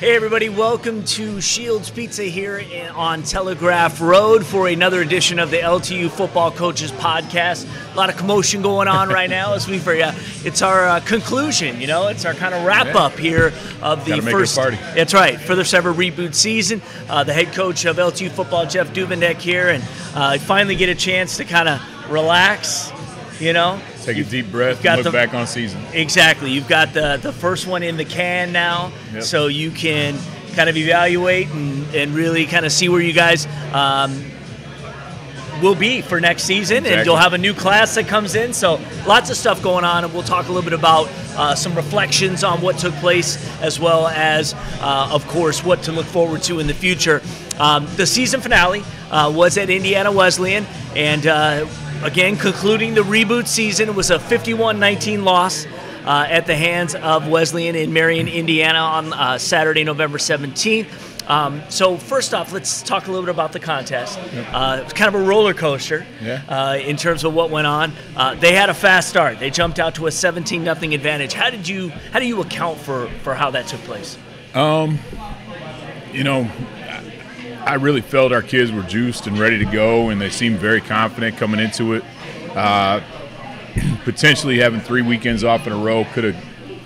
Hey everybody, welcome to Shields Pizza here on Telegraph Road for another edition of the LTU Football Coaches Podcast. A lot of commotion going on right now as it's our conclusion, it's our kind of wrap up here of the first party. That's right, first ever reboot season. The head coach of LTU football, Jeff Duvendeck here, and finally get a chance to kind of relax, Take a deep breath and look back on season. Exactly. You've got the first one in the can now, so you can kind of evaluate and really kind of see where you guys will be for next season. Exactly. And you'll have a new class that comes in. So lots of stuff going on, and we'll talk a little bit about some reflections on what took place, as well as, of course, what to look forward to in the future. The season finale was at Indiana Wesleyan, and again, concluding the reboot season, was a 51-19 loss at the hands of Wesleyan in Marion, Indiana on Saturday, November 17th. So first off, let's talk a little bit about the contest. It was kind of a roller coaster in terms of what went on. They had a fast start. They jumped out to a 17-0 advantage. How do you account for how that took place? I really felt our kids were juiced and ready to go, and they seemed very confident coming into it. Potentially having 3 weekends off in a row could have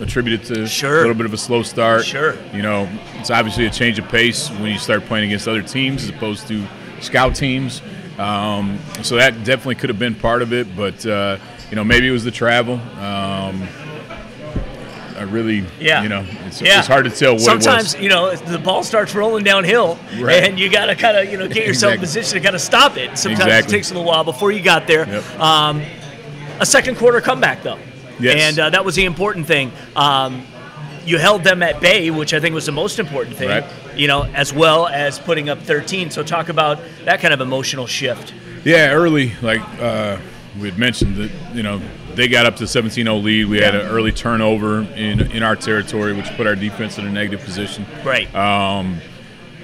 attributed to a little bit of a slow start. It's obviously a change of pace when you start playing against other teams as opposed to scout teams. So that definitely could have been part of it, but maybe it was the travel. It's hard to tell what sometimes, it was. the ball starts rolling downhill, and you got to kind of, get yourself in position to kind of stop it. Sometimes it takes a little while before you got there. A second quarter comeback, though. Yes. And that was the important thing. You held them at bay, which I think was the most important thing, as well as putting up 13. So talk about that kind of emotional shift. Yeah, early, we had mentioned that, they got up to 17-0 lead. We had an early turnover in our territory, which put our defense in a negative position. Right.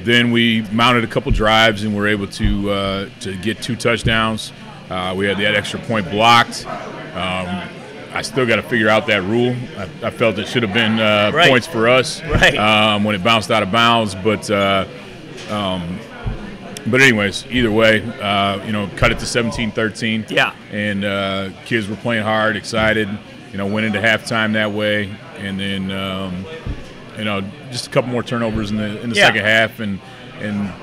Then we mounted a couple drives and were able to get 2 touchdowns. We had that extra point blocked. I still got to figure out that rule. I felt it should have been points for us when it bounced out of bounds. But anyways, either way, cut it to 17-13. Yeah. And kids were playing hard, excited, went into halftime that way. And then, just a couple more turnovers in the second half and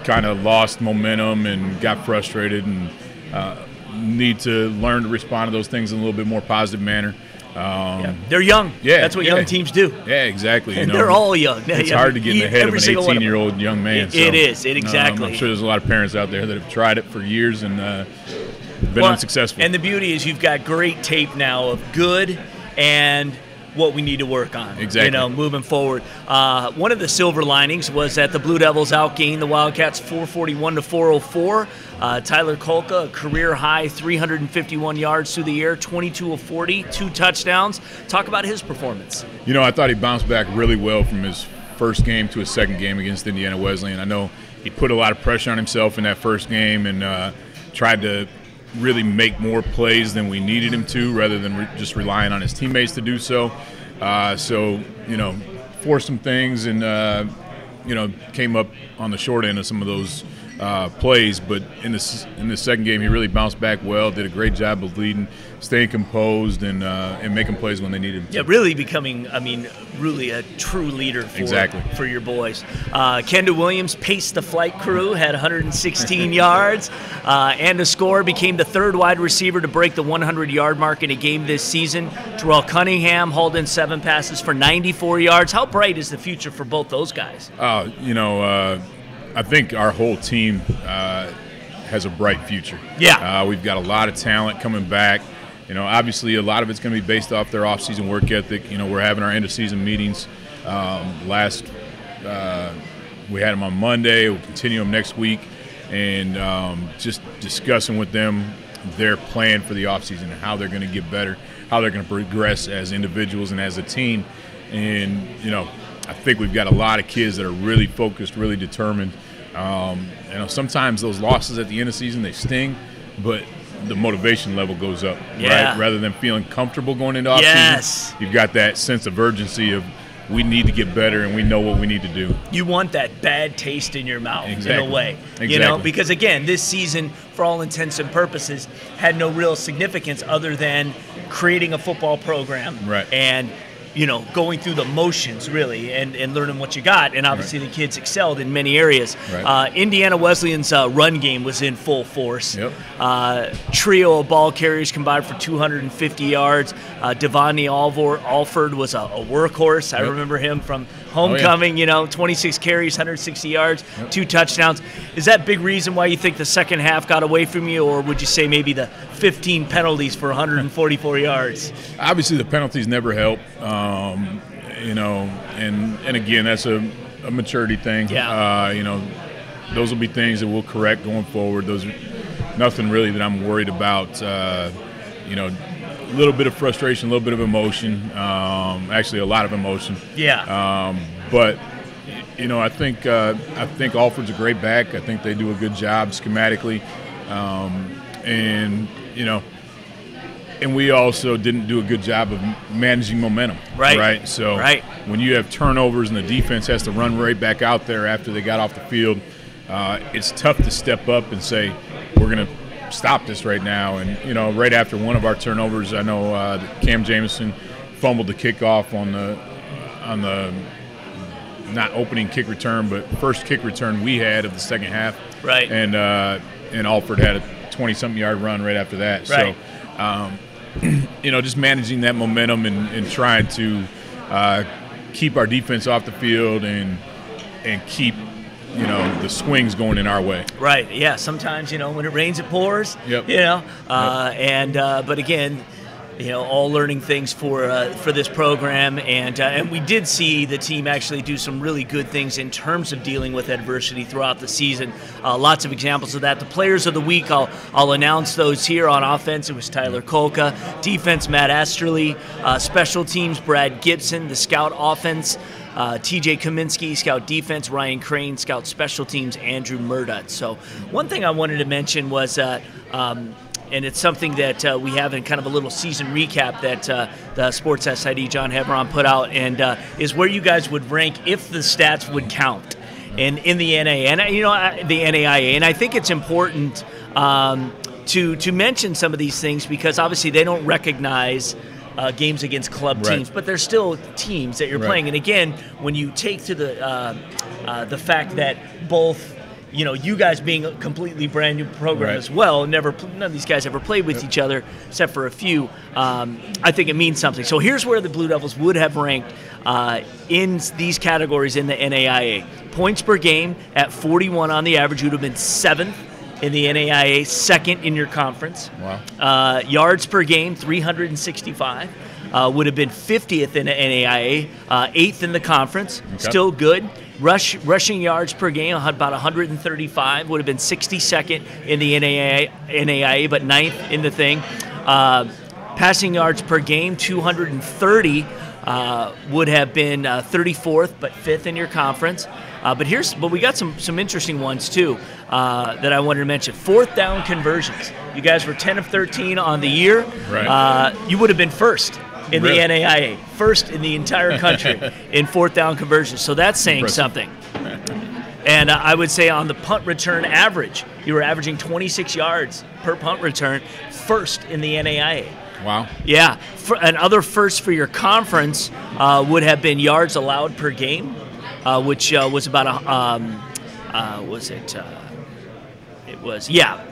kind of lost momentum and got frustrated and need to learn to respond to those things in a little bit more positive manner. They're young. Yeah, that's what young teams do. Yeah, exactly. And they're all young. It's hard to get in the head of an 18-year-old young man. It is. Exactly. I'm sure there's a lot of parents out there that have tried it for years and been unsuccessful. And the beauty is you've got great tape now of good and what we need to work on, moving forward. One of the silver linings was that the Blue Devils outgained the Wildcats 441-404. Tyler Kolka, a career-high 351 yards through the air, 22 of 40, 2 touchdowns. Talk about his performance. I thought he bounced back really well from his first game to his second game against Indiana Wesleyan. I know he put a lot of pressure on himself in that first game and tried to really make more plays than we needed him to rather than just relying on his teammates to do so. Forced some things and, came up on the short end of some of those plays. But in the second game, he really bounced back well, did a great job of leading, staying composed, and making plays when they needed him to. Yeah, really becoming, really a true leader for your boys. Kendall Williams paced the flight crew, had 116 yards, and to score, became the third wide receiver to break the 100-yard mark in a game this season. Terrell Cunningham hauled in 7 passes for 94 yards. How bright is the future for both those guys? I think our whole team has a bright future. Yeah. We've got a lot of talent coming back. Obviously a lot of it's going to be based off their off-season work ethic. We're having our end-of-season meetings. We had them on Monday. We'll continue them next week. And just discussing with them their plan for the offseason and how they're going to get better, how they're going to progress as individuals and as a team. And, I think we've got a lot of kids that are really focused, really determined. Sometimes those losses at the end of the season, they sting, but the motivation level goes up, right? Rather than feeling comfortable going into off season, you've got that sense of urgency of we need to get better, and we know what we need to do. You want that bad taste in your mouth, exactly. in a way. Exactly. You know, because again, this season, for all intents and purposes, had no real significance other than creating a football program, right, and going through the motions, really, and learning what you got. And obviously the kids excelled in many areas. Right. Indiana Wesleyan's run game was in full force. Yep. Trio of ball carriers combined for 250 yards. Devonni Alford was a workhorse. I remember him from homecoming, 26 carries, 160 yards, 2 touchdowns. Is that big reason why you think the second half got away from you, or would you say maybe the 15 penalties for 144 yards? Obviously, the penalties never help, and again, that's a maturity thing. Yeah. Those will be things that we'll correct going forward. Those are nothing really that I'm worried about. A little bit of frustration, a little bit of emotion, actually a lot of emotion. Yeah. But I think Alford's a great back. I think they do a good job schematically, and we also didn't do a good job of managing momentum. Right. So when you have turnovers and the defense has to run right back out there after they got off the field, it's tough to step up and say, we're going to stop this right now. And, right after one of our turnovers, I know Cam Jamison fumbled the kickoff on the not opening kick return, but first kick return we had of the second half. Right. And Alford had a 20-something yard run right after that. Right. So, just managing that momentum and trying to keep our defense off the field and keep, the swings going in our way. Right. Yeah. Sometimes, when it rains, it pours. Yep. But again, all learning things for this program, and we did see the team actually do some really good things in terms of dealing with adversity throughout the season. Lots of examples of that. The players of the week, I'll announce those here. On offense, it was Tyler Kolka. Defense, Matt Esterly. Special teams, Brad Gibson. The scout offense, TJ Kaminsky. Scout defense, Ryan Crane. Scout special teams, Andrew Murdut. So one thing I wanted to mention was and it's something that we have in kind of a little season recap that the Sports SID John Heveron put out, and is where you guys would rank if the stats would count in the NA and the NAIA. And I think it's important to mention some of these things because obviously they don't recognize games against club teams, but they're still teams that you're playing. And again, when you take to the fact that both you guys being a completely brand new program as well, none of these guys ever played with each other except for a few. I think it means something. So here's where the Blue Devils would have ranked in these categories in the NAIA. Points per game at 41 on the average, you would have been 7th in the NAIA, 2nd in your conference. Wow. Yards per game, 365. Would have been 50th in the NAIA, 8th in the conference. Okay. Still good. Rushing yards per game, about 135, would have been 62nd in the NAIA, but 9th in the thing. Passing yards per game, 230, would have been 34th, but 5th in your conference. But we got some interesting ones too that I wanted to mention. 4th down conversions. You guys were 10 of 13 on the year. Right. You would have been 1st. In the NAIA, 1st in the entire country in 4th down conversions. So that's saying something. And I would say on the punt return average, you were averaging 26 yards per punt return, 1st in the NAIA. Wow. Yeah. And other firsts for your conference would have been yards allowed per game, which was about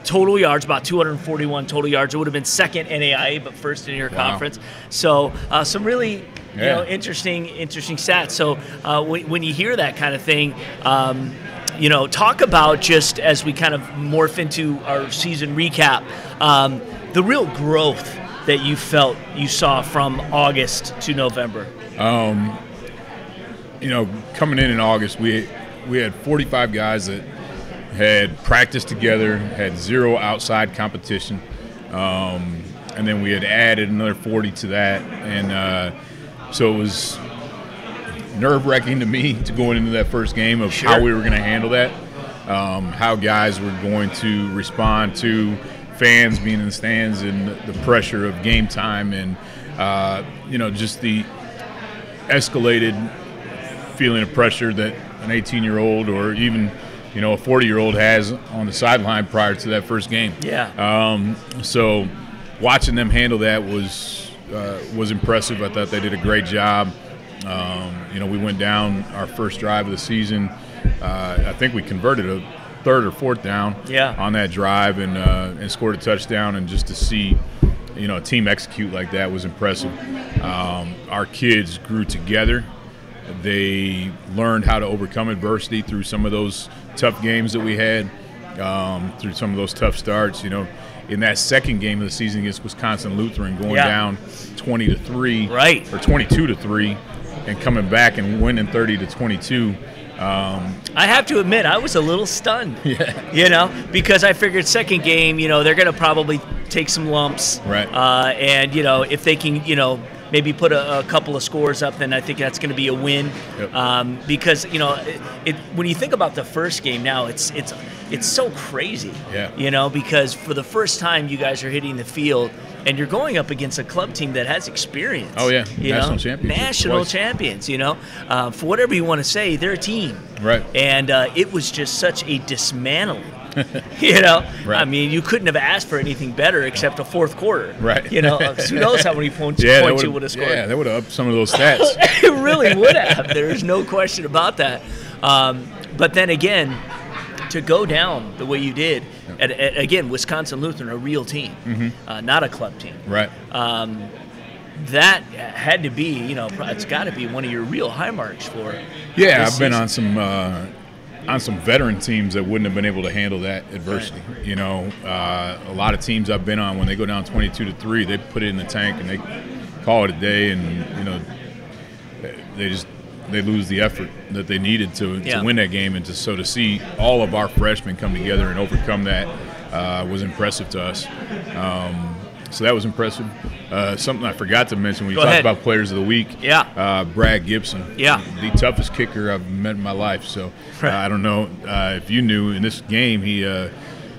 total yards, about 241 total yards. It would have been 2nd NAIA, but 1st in your conference. So some really interesting stats. So when you hear that kind of thing, talk about, just as we kind of morph into our season recap, the real growth that you felt you saw from August to November. Coming in August, we had 45 guys that had practiced together, had 0 outside competition, and then we had added another 40 to that, and so it was nerve-wracking to me to going into that first game of how we were going to handle that, how guys were going to respond to fans being in the stands and the pressure of game time, and just the escalated feeling of pressure that an 18-year-old or even a 40-year-old has on the sideline prior to that first game. Yeah. So watching them handle that was impressive. I thought they did a great job. We went down our first drive of the season. I think we converted a third or fourth down on that drive and scored a touchdown. And just to see, a team execute like that was impressive. Our kids grew together. They learned how to overcome adversity through some of those tough games that we had, through some of those tough starts. In that second game of the season against Wisconsin Lutheran, going down 20-3, right, or 22-3, and coming back and winning 30-22. I have to admit, I was a little stunned. Because I figured second game, they're going to probably take some lumps, right? And if they can, maybe put a couple of scores up, then I think that's going to be a win. Yep. Because when you think about the first game now, it's so crazy. Yeah. Because for the first time you guys are hitting the field and you're going up against a club team that has experience. Oh yeah, national champions. National champions. For whatever you want to say, they're a team. Right. And it was just such a dismantling. Right. I mean, you couldn't have asked for anything better except a fourth quarter. Right. Who knows how many points you would have scored. Yeah, they would have upped some of those stats. It really would have. There's no question about that. But then again, to go down the way you did, again, Wisconsin Lutheran, a real team, not a club team. Right. That had to be, it's got to be one of your real high marks for. Yeah, I've been on some veteran teams that wouldn't have been able to handle that adversity. Right. A lot of teams I've been on, when they go down 22-3, they put it in the tank and they call it a day, and they lose the effort that they needed to win that game, and to see all of our freshmen come together and overcome that was impressive to us. So that was impressive. Something I forgot to mention when you talked about players of the week. Brad Gibson. The toughest kicker I've met in my life. So I don't know if you knew, in this game he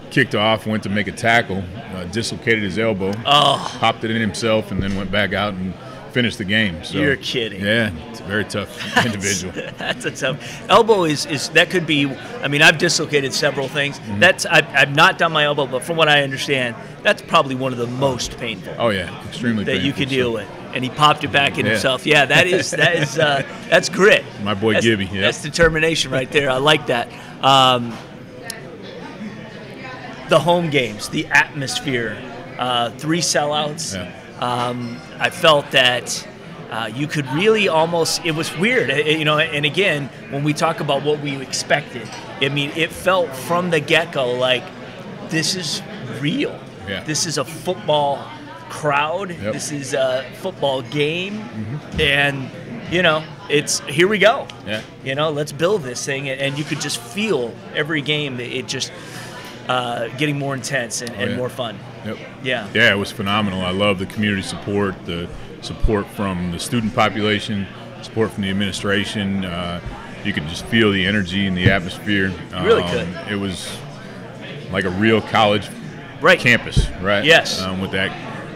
kicked off, went to make a tackle, dislocated his elbow, popped it in himself, and then went back out and finished the game. So, you're kidding. Yeah, it's a very tough individual. That's a tough. Elbow is that could be. I mean, I've dislocated several things. I've not done my elbow, but from what I understand, that's probably one of the most painful. Oh yeah, extremely that painful, you could deal with. And he popped it back in himself. Yeah, that's grit. My boy Gibby. Yeah, that's determination right there. I like that. The home games, the atmosphere, 3 sellouts. Yeah. I felt that you could really almost, it was weird, and again, when we talk about what we expected, I mean, it felt from the get-go like this is real. Yeah. This is a football crowd. Yep. This is a football game. And, it's here we go. Yeah. Let's build this thing. And you could just feel every game, it just getting more intense and more fun. Yep. Yeah. Yeah, it was phenomenal. I love the community support, the support from the student population, support from the administration. You could just feel the energy and the atmosphere. You really could. It was like a real college campus, right? Yes. With that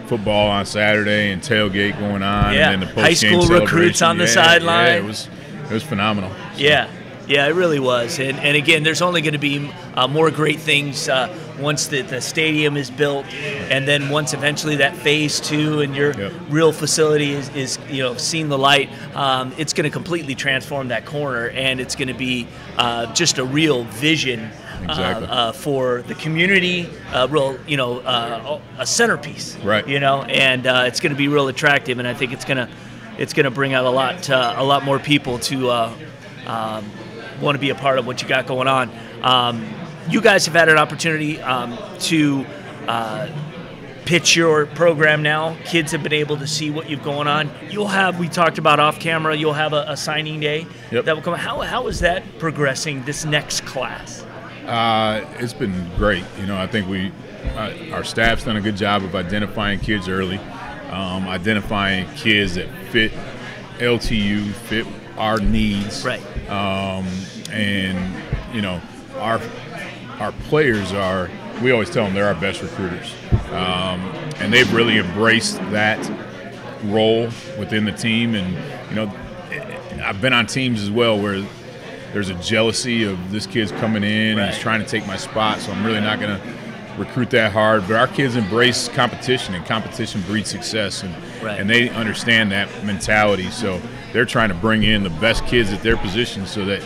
football on Saturday and tailgate going on, and then the post-game high school recruits on the sideline. Yeah, it was phenomenal. So. Yeah, it really was. And again, there's only going to be more great things once the stadium is built, and then once eventually that phase 2 and your real facility is seeing the light. It's going to completely transform that corner, and it's going to be just a real vision for the community, a centerpiece. Right. And it's going to be real attractive, and I think it's going to bring out a lot more people to want to be a part of what you got going on. You guys have had an opportunity to pitch your program now. Kids have been able to see what you've going on. We talked about off camera, you'll have a signing day that will come. How is that progressing, this next class? It's been great. I think our staff's done a good job of identifying kids early, identifying kids that fit LTU, fit our needs. Right. And our players we always tell them they're our best recruiters. And they've really embraced that role within the team. And, I've been on teams as well where there's a jealousy of this kid's coming in and he's trying to take my spot, so I'm really not going to recruit that hard. But our kids embrace competition, and competition breeds success, and they understand that mentality. So they're trying to bring in the best kids at their position so that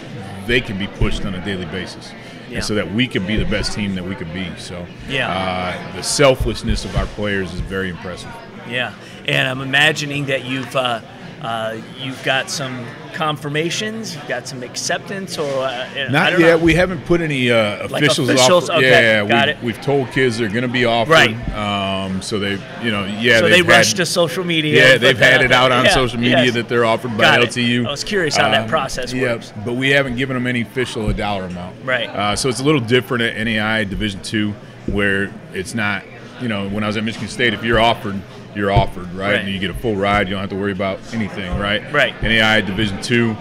they can be pushed on a daily basis. And so that we can be the best team that we could be. So the selflessness of our players is very impressive. Yeah, and I'm imagining that you've got some confirmations, you've got some acceptance, or not yet. We haven't put any officials off. Okay, we've told kids they're going to be offered. Right. So they, So they rushed to social media. Yeah, they've had it out on social media that they're offered by LTU. I was curious how that process works. Yeah, but we haven't given them any official dollar amount. Right. So it's a little different at NAIA Division II, where it's not. When I was at Michigan State, if you're offered, you're offered, right? And you get a full ride. You don't have to worry about anything, right? Right. NAIA Division II,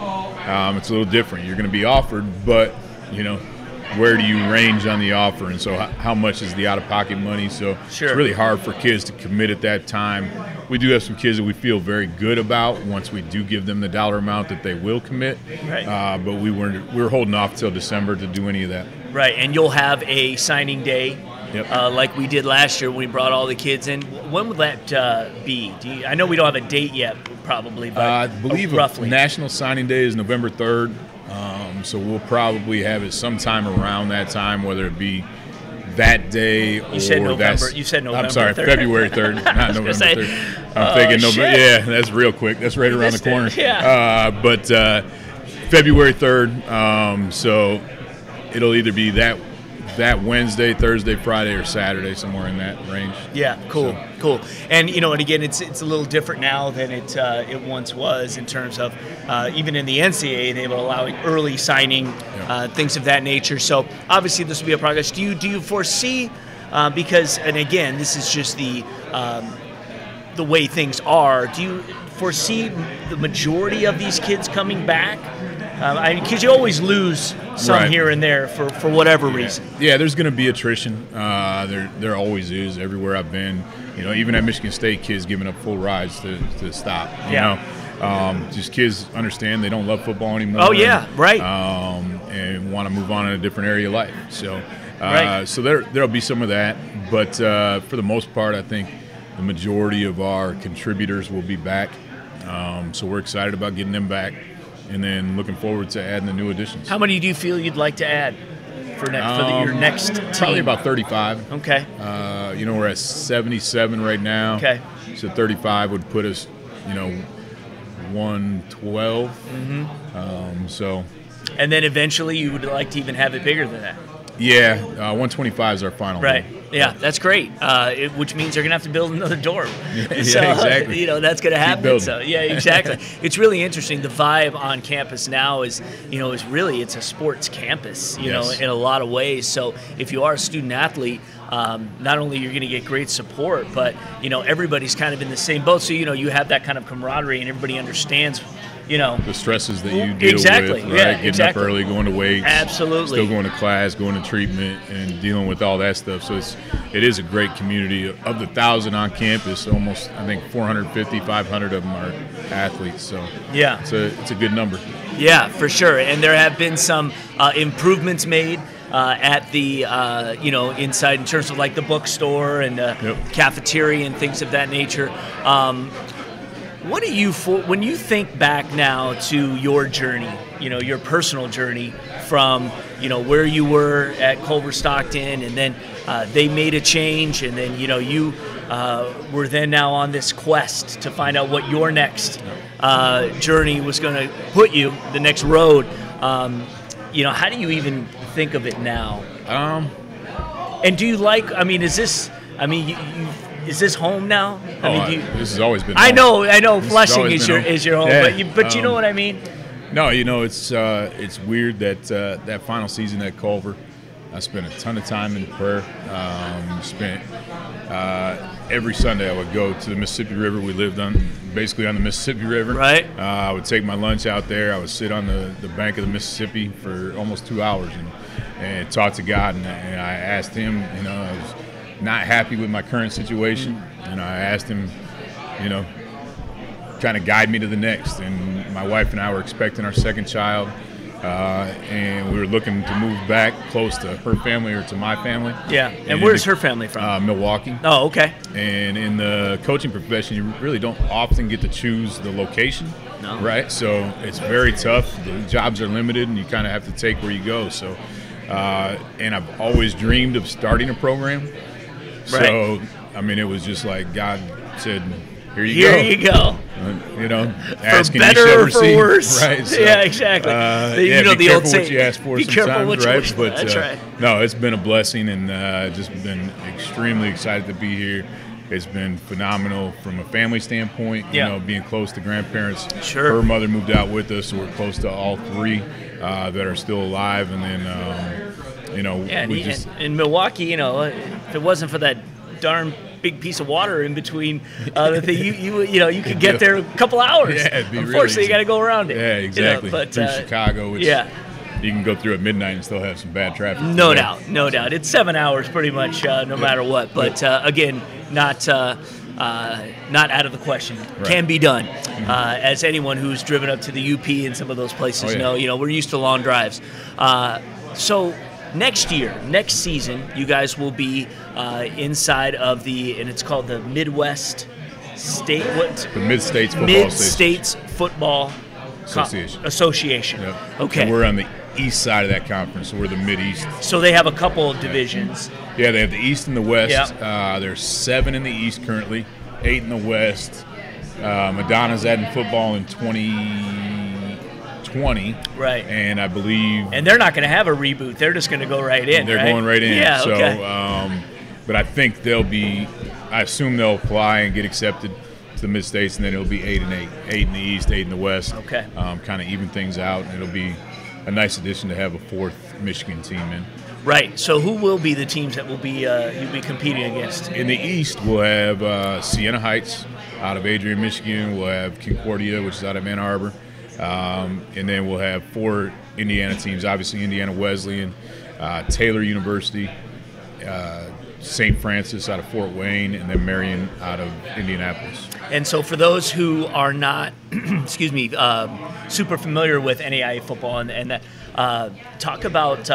it's a little different. You're going to be offered, but, where do you range on the offer? And so how much is the out-of-pocket money? So it's really hard for kids to commit at that time. We do have some kids that we feel very good about once we do give them the dollar amount that they will commit. Right. But we were holding off till December to do any of that. Right, and you'll have a signing day. Yep. Like we did last year when we brought all the kids in. When will that be? I know we don't have a date yet, probably, but I believe roughly. National Signing Day is November 3rd, so we'll probably have it sometime around that time, whether it be that day or you said November. You said November. I'm sorry, 3rd. February 3rd, not November 3rd. I'm thinking November. Yeah, that's real quick. That's right around the corner. But February 3rd. So it'll either be that Wednesday, Thursday, Friday, or Saturday, somewhere in that range. Yeah, cool. And and again, it's a little different now than it once was in terms of even in the NCAA they were allowing early signing, things of that nature. So obviously this will be a progress. Do you foresee because, and again, this is just the way things are. Do you foresee the majority of these kids coming back? Because you always lose some here and there for whatever reason. Yeah, there's going to be attrition. There always is everywhere I've been. Even at Michigan State, kids giving up full rides to stop. Just kids understand they don't love football anymore. Oh yeah, right. And want to move on in a different area of life. So, so there'll be some of that, but for the most part, I think the majority of our contributors will be back. So we're excited about getting them back. And then looking forward to adding the new additions. How many do you feel you'd like to add for your next team? Probably about 35. Okay. We're at 77 right now. Okay. So 35 would put us, 112. Mm-hmm. So. And then eventually you would like to even have it bigger than that. Yeah, 125 is our final. Right. Goal. Yeah, that's great. Which means you're going to have to build another dorm. Yeah, exactly. That's going to happen. So yeah, exactly. It's really interesting. The vibe on campus now is really it's a sports campus. In a lot of ways. So if you are a student athlete, not only you're going to get great support, but everybody's kind of in the same boat. So you have that kind of camaraderie, and everybody understanes. The stresses that you deal with, right? Getting up early, going to weights, absolutely, still going to class, going to treatment, and dealing with all that stuff. So it is a great community. Of the 1,000 on campus, almost I think 450, 500 of them are athletes. So yeah, it's a good number. Yeah, for sure. And there have been some improvements made at the inside in terms of like the bookstore and cafeteria and things of that nature. What do when you think back now to your journey, your personal journey from, where you were at Culver Stockton, and then they made a change, and then, you were then now on this quest to find out what your next journey was going to put you, the next road. How do you even think of it now? And do you is this home now? This has always been home. I know Flushing is your home, but you know what I mean? No, it's weird that that final season at Culver, I spent a ton of time in prayer. Every Sunday I would go to the Mississippi River. We lived basically on the Mississippi River. Right. I would take my lunch out there. I would sit on the bank of the Mississippi for almost 2 hours and talk to God. And I asked Him, I was not happy with my current situation, and I asked Him, kind of guide me to the next. And my wife and I were expecting our second child, and we were looking to move back close to her family or to my family. Yeah, and where's her family from? Milwaukee. Oh, okay. And in the coaching profession, you really don't often get to choose the location, right? So it's very tough. The jobs are limited, and you kind of have to take where you go. So, and I've always dreamed of starting a program. Right. So, I mean, it was just like God said, Here you go. You know, for better or for worse. Right. So, yeah, exactly. You know, the old saying, what you ask for be careful what you right? wish for. But, That's right. No, it's been a blessing, and just been extremely excited to be here. It's been phenomenal from a family standpoint, you know, being close to grandparents. Sure. Her mother moved out with us, so we're close to all three that are still alive. And then, you know, in Milwaukee, you know, if it wasn't for that darn big piece of water in between the thing, you know, you could get there a couple hours. Yeah, it'd be Unfortunately, you got to go around it. Yeah, exactly. You know, but through Chicago, which you can go through at midnight and still have some bad traffic. No doubt. It's 7 hours pretty much, no matter what. But again, not out of the question. Right. Can be done. As anyone who's driven up to the UP and some of those places know, you know, we're used to long drives. So next season, you guys will be inside of and it's called the Midwest State, The Mid-States Football Mid-States Football Association. Yep. Okay. And we're on the east side of that conference, so we're the Mid-East. So they have a couple of divisions. Yeah, they have the East and the West. Yep. There's 7 in the East currently, 8 in the West. Madonna's adding football in 2020. Right. And I believe... And they're not going to have a reboot. They're just going to go right in, They're going right in. Yeah, so, okay. But I think I assume they'll apply and get accepted to the Mid-States, and then it'll be 8 and 8. 8 in the East, 8 in the West. Okay. Kind of even things out, and it'll be a nice addition to have a 4th Michigan team in. Right. So who will be the teams that will be you'll be competing against? In the East, we'll have Siena Heights out of Adrian, Michigan. We'll have Concordia, which is out of Ann Arbor. And then we'll have 4 Indiana teams, obviously Indiana Wesleyan, Taylor University, St. Francis out of Fort Wayne, and then Marion out of Indianapolis. And so for those who are not, super familiar with NAIA football and that, talk about,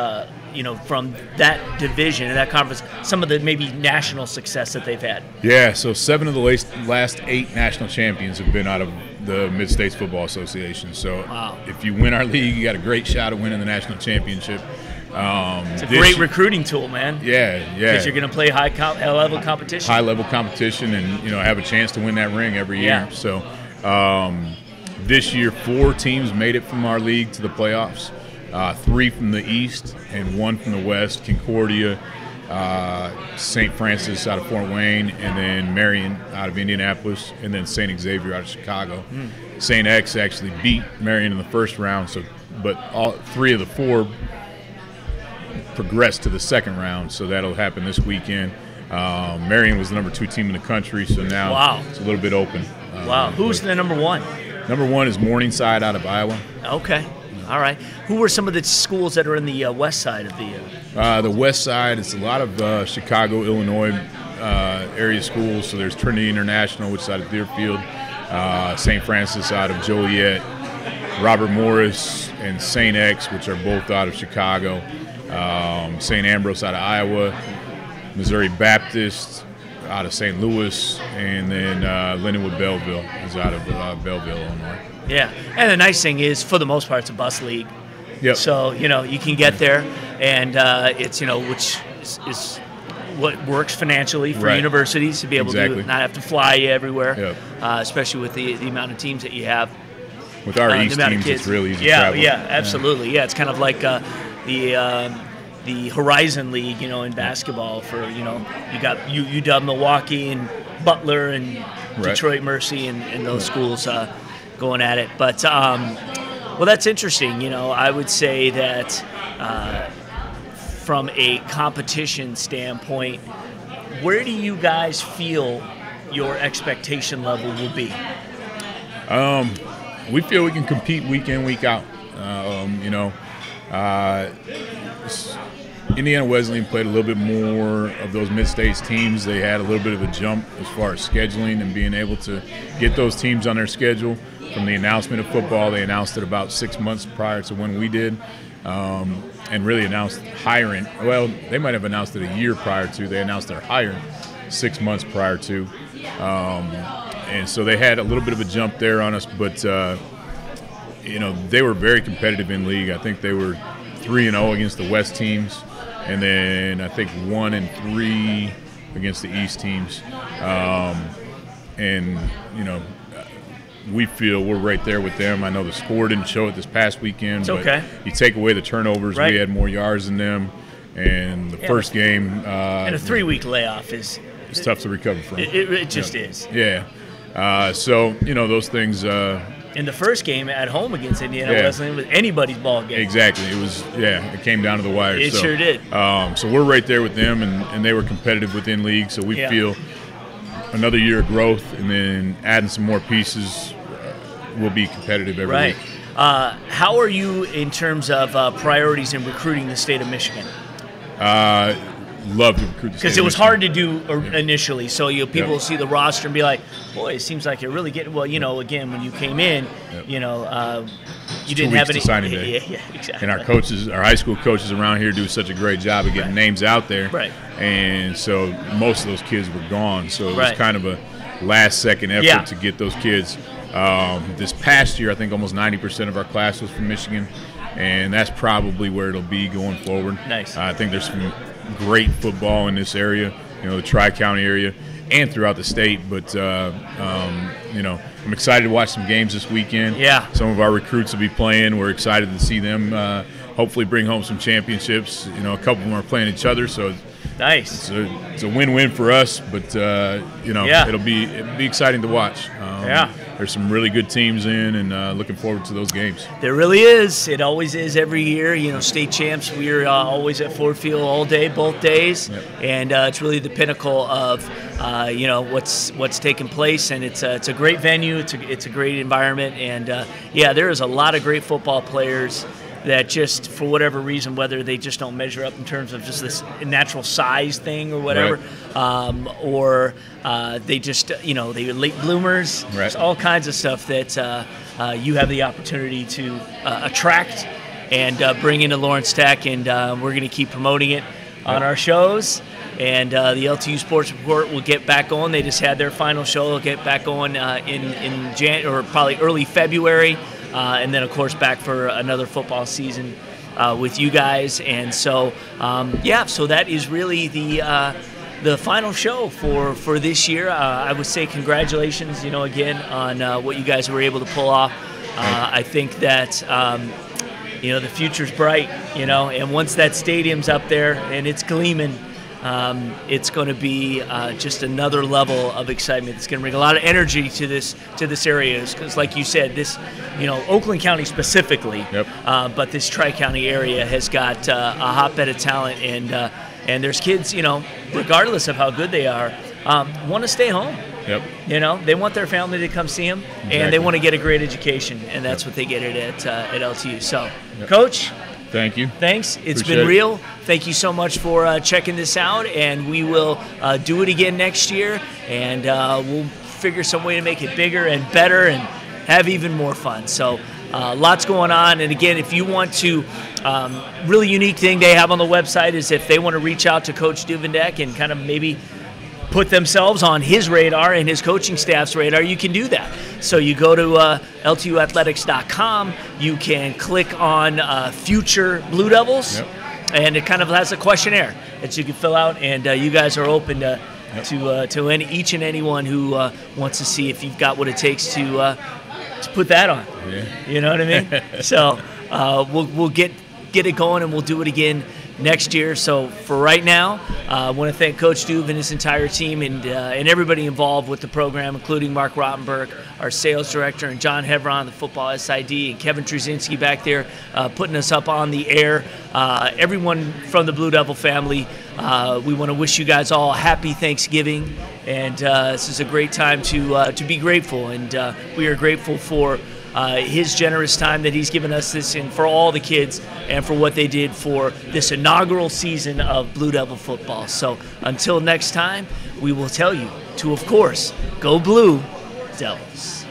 you know, from that division and that conference, some of the maybe national success that they've had. Yeah, so 7 of the last 8 national champions have been out of the Mid-States Football Association. So if you win our league, you got a great shot of winning the national championship. It's a great recruiting tool, man. Yeah. Because you're going to play high-level competition. High-level competition, and you know, have a chance to win that ring every year. So this year, 4 teams made it from our league to the playoffs. 3 from the East and 1 from the West. Concordia, St. Francis out of Fort Wayne, and then Marion out of Indianapolis, and then St. Xavier out of Chicago. St. X actually beat Marion in the first round, but all 3 of the 4 progressed to the second round, so that'll happen this weekend. Marion was the number 2 team in the country, so now it's a little bit open. Who's the number 1? Number 1 is Morningside out of Iowa. Okay. All right. Who were some of the schools that are in the west side of the? The west side, it's a lot of Chicago, Illinois area schools. So there's Trinity International, which is out of Deerfield, St. Francis out of Joliet, Robert Morris and St. X, which are both out of Chicago, St. Ambrose out of Iowa, Missouri Baptist out of St. Louis, and then Lindenwood Belleville is out of Belleville, Illinois. Yeah, and the nice thing is, for the most part, it's a bus league. Yep. So, you know, you can get there, and it's, you know, which is what works financially for universities to be able to not have to fly everywhere, especially with the amount of teams that you have. With our East teams, it's really easy to travel. Yeah, absolutely. Yeah, it's kind of like the Horizon League, you know, in basketball for, you know, you got UW Milwaukee and Butler and Detroit Mercy and those schools going at it. But, well, that's interesting. You know, I would say that from a competition standpoint, where do you guys feel your expectation level will be? We feel we can compete week in, week out. You know, Indiana Wesleyan played a little bit more of those mid-state teams. They had a little bit of a jump as far as scheduling and being able to get those teams on their schedule. From the announcement of football, they announced it about 6 months prior to when we did, and really announced hiring. Well, they might have announced it a year prior to. They announced their hiring 6 months prior to. And so they had a little bit of a jump there on us, but they were very competitive in league. I think they were 3-0 against the West teams, and then I think 1-3 against the East teams. We feel we're right there with them. I know the score didn't show it this past weekend, it's but okay. You take away the turnovers, right. We had more yards than them, and the first game. And a 3-week layoff is it's tough to recover from. It just is. Yeah. So those things. In the first game at home against Indiana Wesleyan was anybody's ball game. Exactly. It was. It came down to the wire. It sure did. So we're right there with them, and they were competitive within league. So we feel another year of growth, and then adding some more pieces. Will be competitive every week. How are you in terms of priorities in recruiting the state of Michigan? Love to recruit the state. Because it was hard to do initially. So people will see the roster and be like, "Boy, it seems like you're really getting." Well, again, when you came in, you didn't have any signing day. Yeah, exactly. And our coaches, our high school coaches around here, do such a great job of getting names out there. Right. And so most of those kids were gone. So it was kind of a last-second effort to get those kids. This past year, I think almost 90% of our class was from Michigan, and that's probably where it'll be going forward. Nice. I think there's some great football in this area, the Tri-County area, and throughout the state. But I'm excited to watch some games this weekend. Yeah. Some of our recruits will be playing. We're excited to see them hopefully bring home some championships. A couple of them are playing each other, so. Nice. It's a win-win for us, but it'll be exciting to watch. There's some really good teams in, and looking forward to those games. There really is. It always is every year. State champs. We're always at Ford Field all day, both days, and it's really the pinnacle of what's taking place. And it's a great venue. It's a great environment, and there is a lot of great football players that just, for whatever reason, whether they just don't measure up in terms of just this natural size thing or whatever, or they just, they're late bloomers. Right. There's all kinds of stuff that you have the opportunity to attract and bring into Lawrence Tech, and we're going to keep promoting it on our shows. And the LTU Sports Report will get back on. They just had their final show. They'll get back on in January or probably early February. And then, of course, back for another football season with you guys. And so, so that is really the final show for this year. I would say congratulations, again, on what you guys were able to pull off. I think that, the future's bright, and once that stadium's up there and it's gleaming, it's going to be just another level of excitement. It's going to bring a lot of energy to this area, because, like you said, this, Oakland County specifically, but this Tri-County area has got a hotbed of talent, and there's kids, regardless of how good they are, want to stay home. They want their family to come see them, and they want to get a great education, and that's what they get it at LTU. So, Coach. Thank you. Thanks. It's Appreciate been real. Thank you so much for checking this out, and we will do it again next year, and we'll figure some way to make it bigger and better and have even more fun. So lots going on. And again, if you want to, really unique thing they have on the website is if they want to reach out to Coach Duvendeck and kind of maybe put themselves on his radar and his coaching staff's radar, you can do that. So you go to LTUathletics.com, you can click on Future Blue Devils, and it kind of has a questionnaire that you can fill out, and you guys are open to each and anyone who wants to see if you've got what it takes to put that on. You know what I mean? So we'll get it going, and we'll do it again next year. So for right now, I want to thank Coach Duve and his entire team and everybody involved with the program, including Mark Rottenberg, our sales director, and John Hevron, the football SID, and Kevin Trzynski back there putting us up on the air. Everyone from the Blue Devil family, we want to wish you guys all a happy Thanksgiving, and this is a great time to be grateful, and we are grateful for his generous time that he's given us this, and for all the kids and for what they did for this inaugural season of Blue Devil football. So until next time, we will tell you to, of course, go Blue Devils.